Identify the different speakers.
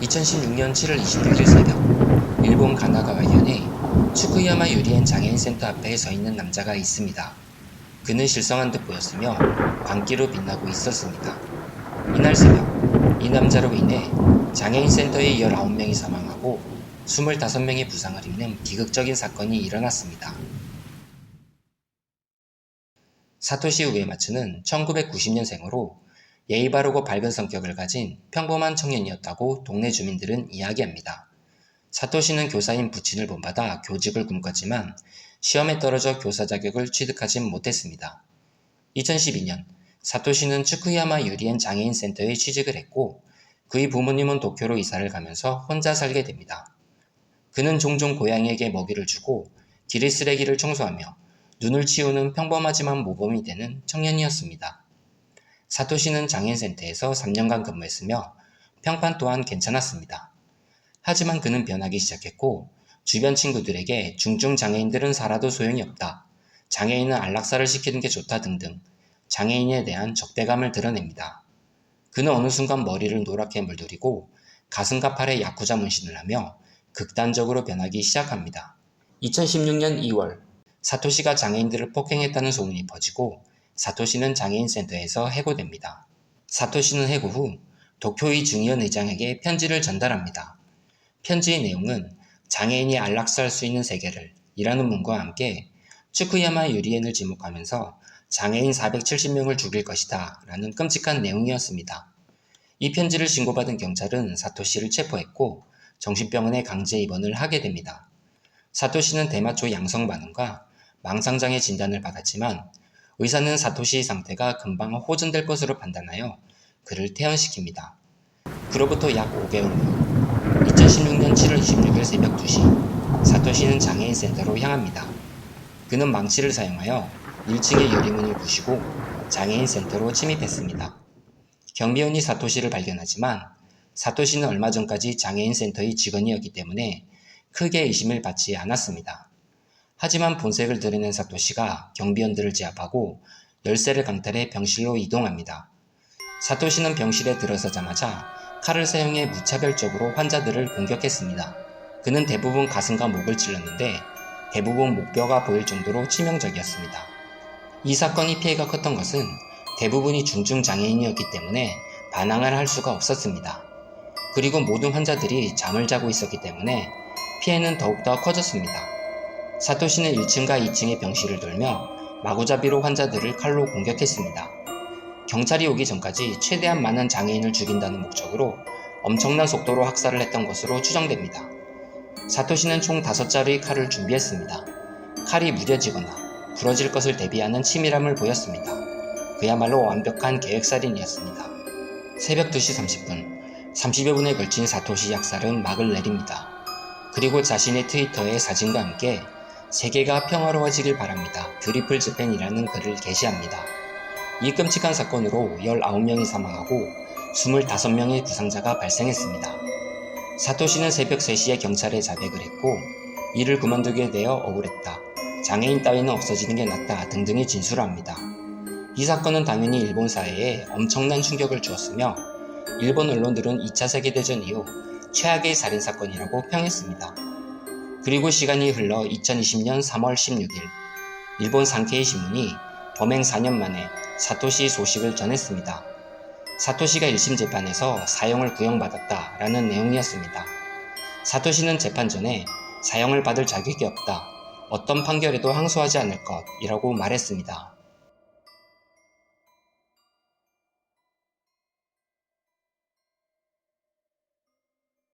Speaker 1: 2016년 7월 26일 새벽, 일본 가나가와현에 츠쿠야마 유리엔 장애인 센터 앞에 서 있는 남자가 있습니다. 그는 실성한 듯 보였으며 광기로 빛나고 있었습니다. 이날 새벽, 이 남자로 인해 장애인 센터의 19명이 사망하고 25명이 부상을 입는 비극적인 사건이 일어났습니다. 사토시 우에마츠는 1990년생으로 예의 바르고 밝은 성격을 가진 평범한 청년이었다고 동네 주민들은 이야기합니다. 사토시는 교사인 부친을 본받아 교직을 꿈꿨지만 시험에 떨어져 교사 자격을 취득하진 못했습니다. 2012년 사토시는 츠쿠야마 유리엔 장애인 센터에 취직을 했고 그의 부모님은 도쿄로 이사를 가면서 혼자 살게 됩니다. 그는 종종 고양이에게 먹이를 주고 길의 쓰레기를 청소하며 눈을 치우는 평범하지만 모범이 되는 청년이었습니다. 사토시는 장애인센터에서 3년간 근무했으며 평판 또한 괜찮았습니다. 하지만 그는 변하기 시작했고 주변 친구들에게 중증 장애인들은 살아도 소용이 없다, 장애인은 안락사를 시키는 게 좋다 등등 장애인에 대한 적대감을 드러냅니다. 그는 어느 순간 머리를 노랗게 물들이고 가슴과 팔에 야쿠자 문신을 하며 극단적으로 변하기 시작합니다. 2016년 2월 사토시가 장애인들을 폭행했다는 소문이 퍼지고 사토시는 장애인 센터에서 해고됩니다. 사토시는 해고 후 도쿄의 중의원 의장에게 편지를 전달합니다. 편지의 내용은 장애인이 안락사할 수 있는 세계를 이라는 문구와 함께 츠쿠야마 유리엔을 지목하면서 장애인 470명을 죽일 것이다 라는 끔찍한 내용이었습니다. 이 편지를 신고받은 경찰은 사토시를 체포했고 정신병원에 강제 입원을 하게 됩니다. 사토시는 대마초 양성 반응과 망상장애 진단을 받았지만 의사는 사토시의 상태가 금방 호전될 것으로 판단하여 그를 퇴원시킵니다. 그로부터 약 5개월 후 2016년 7월 26일 새벽 2시 사토시는 장애인 센터로 향합니다. 그는 망치를 사용하여 1층의 유리문을 부시고 장애인 센터로 침입했습니다. 경비원이 사토시를 발견하지만 사토시는 얼마 전까지 장애인 센터의 직원이었기 때문에 크게 의심을 받지 않았습니다. 하지만 본색을 드러낸 사토시가 경비원들을 제압하고 열쇠를 강탈해 병실로 이동합니다. 사토시는 병실에 들어서자마자 칼을 사용해 무차별적으로 환자들을 공격했습니다. 그는 대부분 가슴과 목을 찔렀는데 대부분 목뼈가 보일 정도로 치명적이었습니다. 이 사건이 피해가 컸던 것은 대부분이 중증 장애인이었기 때문에 반항을 할 수가 없었습니다. 그리고 모든 환자들이 잠을 자고 있었기 때문에 피해는 더욱더 커졌습니다. 사토시는 1층과 2층의 병실을 돌며 마구잡이로 환자들을 칼로 공격했습니다. 경찰이 오기 전까지 최대한 많은 장애인을 죽인다는 목적으로 엄청난 속도로 학살을 했던 것으로 추정됩니다. 사토시는 총 5자루의 칼을 준비했습니다. 칼이 무뎌지거나 부러질 것을 대비하는 치밀함을 보였습니다. 그야말로 완벽한 계획살인이었습니다. 새벽 2시 30분, 30여 분에 걸친 사토시 학살은 막을 내립니다. 그리고 자신의 트위터에 사진과 함께 세계가 평화로워지길 바랍니다. 뷰티풀 재팬이라는 글을 게시합니다. 이 끔찍한 사건으로 19명이 사망하고 25명의 부상자가 발생했습니다. 사토시는 새벽 3시에 경찰에 자백을 했고 일을 그만두게 되어 억울했다, 장애인 따위는 없어지는 게 낫다 등등의 진술을 합니다. 이 사건은 당연히 일본 사회에 엄청난 충격을 주었으며 일본 언론들은 2차 세계대전 이후 최악의 살인사건이라고 평했습니다. 그리고 시간이 흘러 2020년 3월 16일 일본 산케이 신문이 범행 4년 만에 사토시 소식을 전했습니다. 사토시가 1심 재판에서 사형을 구형받았다 라는 내용이었습니다. 사토시는 재판 전에 사형을 받을 자격이 없다, 어떤 판결에도 항소하지 않을 것이라고 말했습니다.